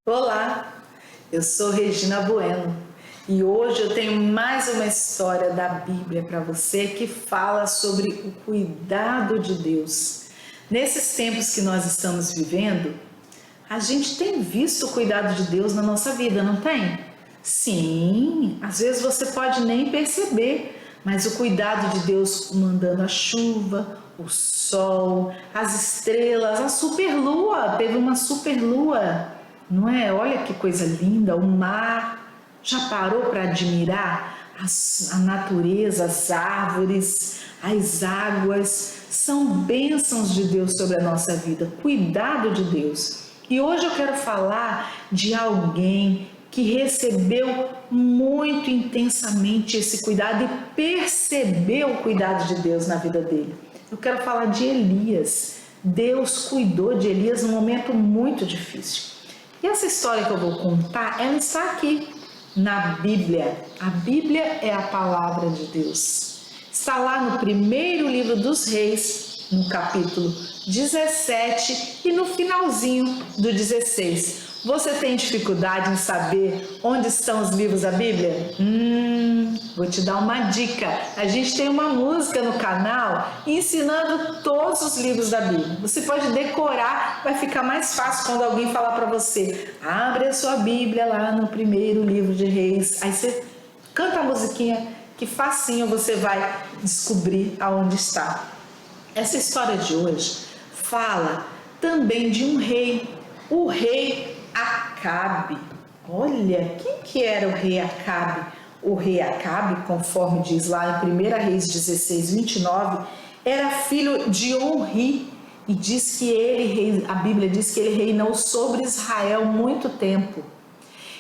Olá, eu sou Regina Bueno e hoje eu tenho mais uma história da Bíblia para você que fala sobre o cuidado de Deus. Nesses tempos que nós estamos vivendo, a gente tem visto o cuidado de Deus na nossa vida, não tem? Sim, às vezes você pode nem perceber, mas o cuidado de Deus mandando a chuva, o sol, as estrelas, a superlua, teve uma superlua, não é? Olha que coisa linda, o mar. Já parou para admirar a natureza, as árvores, as águas? São bênçãos de Deus sobre a nossa vida, cuidado de Deus. E hoje eu quero falar de alguém que recebeu muito intensamente esse cuidado e percebeu o cuidado de Deus na vida dele. Eu quero falar de Elias. Deus cuidou de Elias num momento muito difícil. E essa história que eu vou contar, ela está aqui na Bíblia. A Bíblia é a palavra de Deus. Está lá no primeiro livro dos Reis, no capítulo 17 e no finalzinho do 16. Você tem dificuldade em saber onde estão os livros da Bíblia? Vou te dar uma dica. A gente tem uma música no canal ensinando todos os livros da Bíblia. Você pode decorar, vai ficar mais fácil quando alguém falar para você: abre a sua Bíblia lá no primeiro livro de Reis. Aí você canta a musiquinha que facinho você vai descobrir aonde está. Essa história de hoje fala também de um rei, o rei Acabe. Olha, quem que era o rei Acabe? O rei Acabe, conforme diz lá em 1 Reis 16, 29, era filho de Onri e diz que a Bíblia diz que ele reinou sobre Israel muito tempo.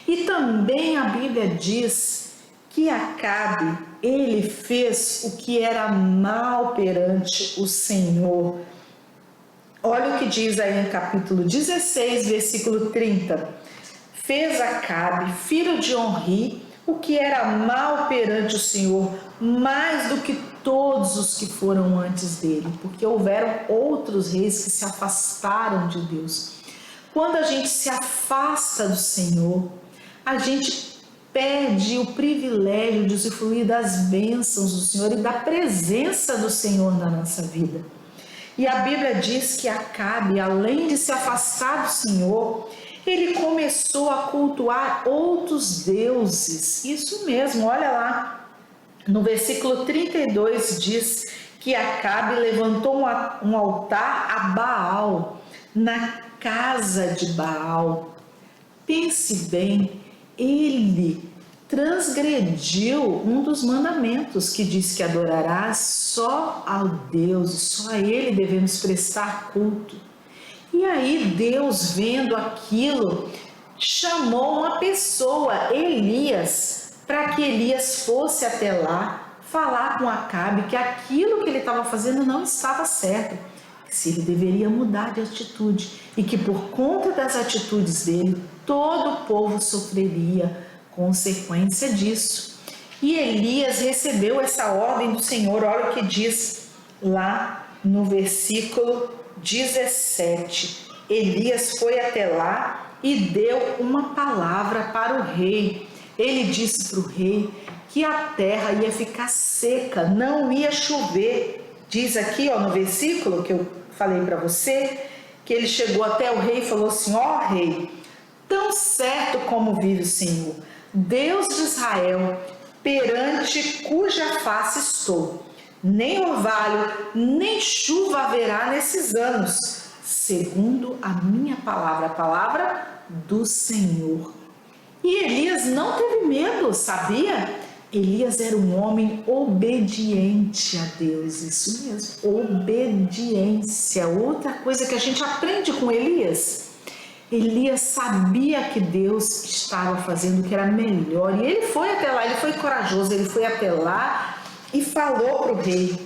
E também a Bíblia diz que Acabe, ele fez o que era mal perante o Senhor. Olha o que diz aí no capítulo 16, versículo 30. Fez Acabe, filho de Onri, o que era mal perante o Senhor, mais do que todos os que foram antes dele, porque houveram outros reis que se afastaram de Deus. Quando a gente se afasta do Senhor, a gente perde o privilégio de usufruir das bênçãos do Senhor e da presença do Senhor na nossa vida. E a Bíblia diz que Acabe, além de se afastar do Senhor, ele começou a cultuar outros deuses. Isso mesmo, olha lá. No versículo 32 diz que Acabe levantou um altar a Baal, na casa de Baal. Pense bem, ele transgrediu um dos mandamentos que diz que adorarás só ao Deus, só a Ele devemos prestar culto. E aí Deus, vendo aquilo, chamou uma pessoa, Elias, para que Elias fosse até lá falar com Acabe que aquilo que ele estava fazendo não estava certo, que se ele deveria mudar de atitude e que por conta das atitudes dele, todo o povo sofreria consequência disso. E Elias recebeu essa ordem do Senhor. Olha o que diz lá no versículo 17. Elias foi até lá e deu uma palavra para o rei. Ele disse para o rei que a terra ia ficar seca, não ia chover. Diz aqui, ó, no versículo que eu falei para você, que ele chegou até o rei e falou assim: ó rei, tão certo como vive o Senhor, Deus de Israel, perante cuja face estou, nem orvalho, nem chuva haverá nesses anos, segundo a minha palavra, a palavra do Senhor. E Elias não teve medo, sabia? Elias era um homem obediente a Deus, isso mesmo, obediência. Outra coisa que a gente aprende com Elias. Elias sabia que Deus estava fazendo o que era melhor e ele foi até lá, ele foi corajoso, ele foi até lá e falou para o rei.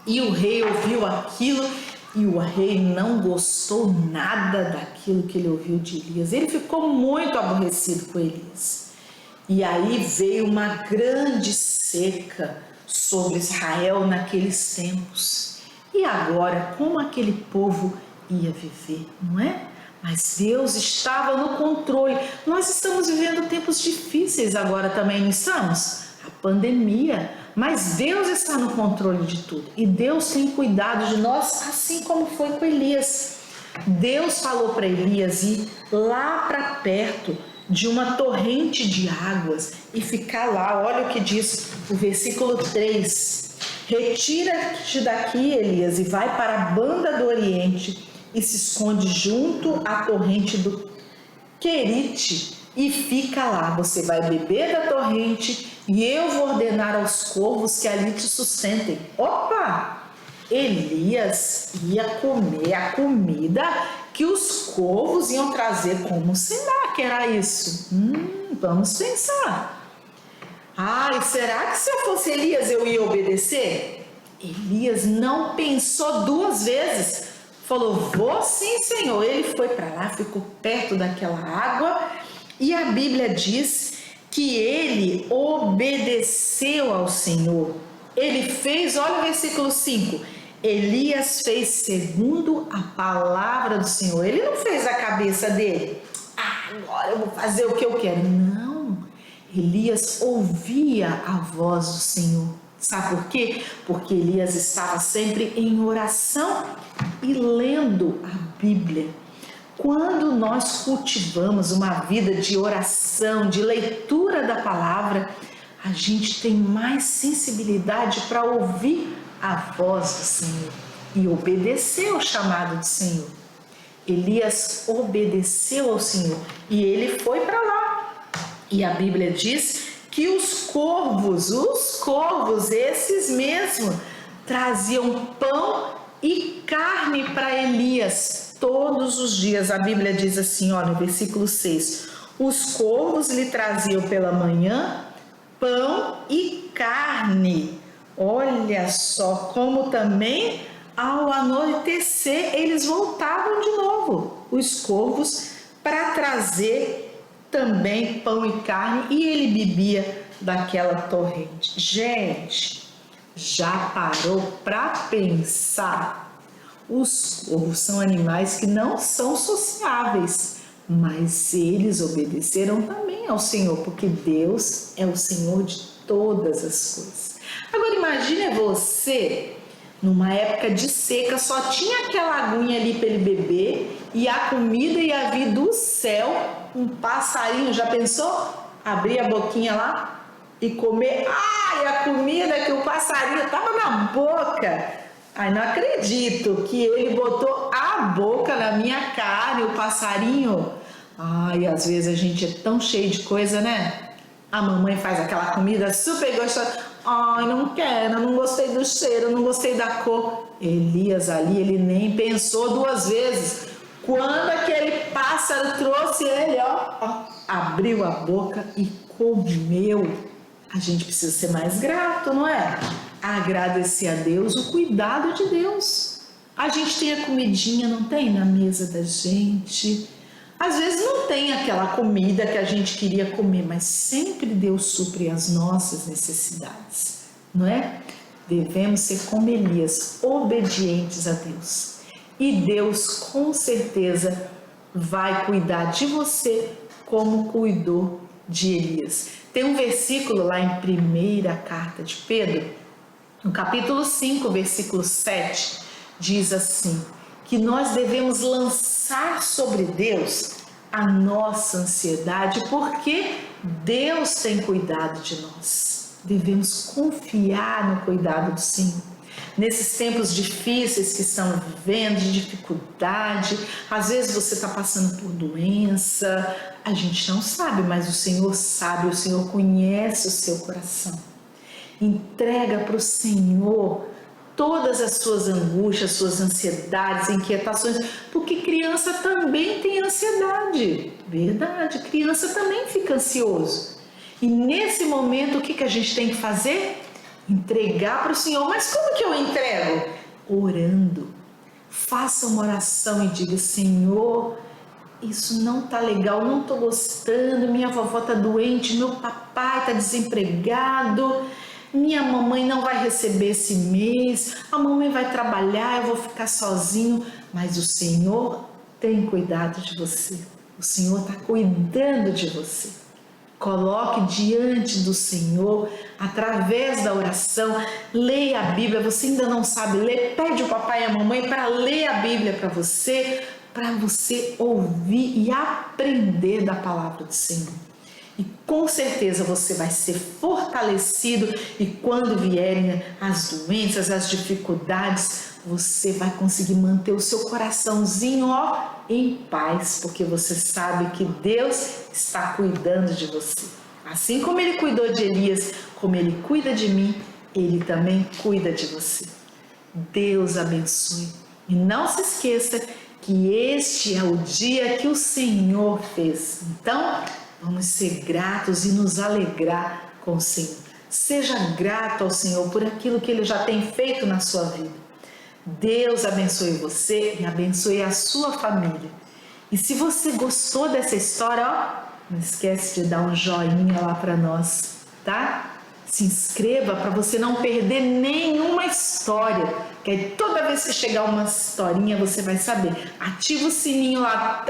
E o rei ouviu aquilo e o rei não gostou nada daquilo que ele ouviu de Elias. Ele ficou muito aborrecido com Elias. E aí veio uma grande seca sobre Israel naqueles tempos. E agora, como aquele povo ia viver, não é? Mas Deus estava no controle. Nós estamos vivendo tempos difíceis agora também, não estamos? A pandemia, mas Deus está no controle de tudo. E Deus tem cuidado de nós, assim como foi com Elias. Deus falou para Elias ir lá para perto de uma torrente de águas e ficar lá. Olha o que diz o versículo 3. Retira-te daqui, Elias, e vai para a banda do Oriente e se esconde junto à torrente do Querite e fica lá. Você vai beber da torrente e eu vou ordenar aos corvos que ali te sustentem. Opa! Elias ia comer a comida que os corvos iam trazer. Como será que era isso? Vamos pensar. Ai, será que se eu fosse Elias eu ia obedecer? Elias não pensou duas vezes. Falou, vou sim, Senhor. Ele foi para lá, ficou perto daquela água e a Bíblia diz que ele obedeceu ao Senhor. Ele fez, olha o versículo 5, Elias fez segundo a palavra do Senhor. Ele não fez a cabeça dele. Agora eu vou fazer o que eu quero. Não, Elias ouvia a voz do Senhor. Sabe por quê? Porque Elias estava sempre em oração e lendo a Bíblia. Quando nós cultivamos uma vida de oração, de leitura da palavra, a gente tem mais sensibilidade para ouvir a voz do Senhor e obedecer ao chamado do Senhor. Elias obedeceu ao Senhor e ele foi para lá. E a Bíblia diz que os corvos, esses mesmo, traziam pão e carne para Elias todos os dias. A Bíblia diz assim, olha, no versículo 6, os corvos lhe traziam pela manhã pão e carne. Olha só, como também ao anoitecer eles voltavam de novo, os corvos, para trazer também pão e carne, e ele bebia daquela torrente. Gente, já parou para pensar? Os corvos são animais que não são sociáveis, mas eles obedeceram também ao Senhor, porque Deus é o Senhor de todas as coisas. Agora imagine você, numa época de seca, só tinha aquela aguinha ali para ele beber e a comida ia vir do céu, um passarinho, já pensou? Abrir a boquinha lá e comer, e a comida que o passarinho estava na boca. Ai, não acredito que ele botou a boca na minha cara e o passarinho. Ai, às vezes a gente é tão cheio de coisa, né? A mamãe faz aquela comida super gostosa. Ai, não quero, não gostei do cheiro, não gostei da cor. Elias ali, ele nem pensou duas vezes. Quando aquele pássaro trouxe ele, abriu a boca e comeu. A gente precisa ser mais grato, não é? Agradecer a Deus o cuidado de Deus. A gente tem a comidinha, não tem? Na mesa da gente. Às vezes não tem aquela comida que a gente queria comer, mas sempre Deus supre as nossas necessidades, não é? Devemos ser como Elias, obedientes a Deus. E Deus com certeza vai cuidar de você como cuidou de Elias. Tem um versículo lá em primeira carta de Pedro, no capítulo 5, versículo 7, diz assim, que nós devemos lançar sobre Deus a nossa ansiedade, porque Deus tem cuidado de nós. Devemos confiar no cuidado do Senhor. Nesses tempos difíceis que estamos vivendo, de dificuldade, às vezes você está passando por doença, a gente não sabe, mas o Senhor sabe, o Senhor conhece o seu coração. Entrega para o Senhor todas as suas angústias, suas ansiedades, inquietações, porque criança também tem ansiedade, verdade, criança também fica ansioso. E nesse momento o que a gente tem que fazer? Entregar para o Senhor. Mas como que eu entrego? Orando. Faça uma oração e diga, Senhor, isso não tá legal, não tô gostando, minha vovó tá doente, meu papai tá desempregado, minha mamãe não vai receber esse mês, a mamãe vai trabalhar, eu vou ficar sozinho, mas o Senhor tem cuidado de você, o Senhor está cuidando de você. Coloque diante do Senhor, através da oração, leia a Bíblia. Você ainda não sabe ler? Pede o papai e a mamãe para ler a Bíblia para você ouvir e aprender da palavra do Senhor. E com certeza você vai ser fortalecido e quando vierem as doenças, as dificuldades, você vai conseguir manter o seu coraçãozinho, em paz, porque você sabe que Deus está cuidando de você. Assim como Ele cuidou de Elias, como Ele cuida de mim, Ele também cuida de você. Deus abençoe. E não se esqueça que este é o dia que o Senhor fez. Então, vamos ser gratos e nos alegrar com o Senhor. Seja grato ao Senhor por aquilo que Ele já tem feito na sua vida. Deus abençoe você e abençoe a sua família. E se você gostou dessa história, não esquece de dar um joinha lá para nós, tá? Se inscreva para você não perder nenhuma história, que aí toda vez que chegar uma historinha você vai saber. Ativa o sininho lá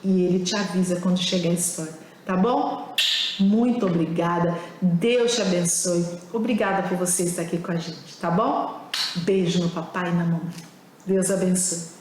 e ele te avisa quando chegar a história, tá bom? Muito obrigada, Deus te abençoe. Obrigada por você estar aqui com a gente, tá bom? Beijo no papai e na mamãe. Deus abençoe.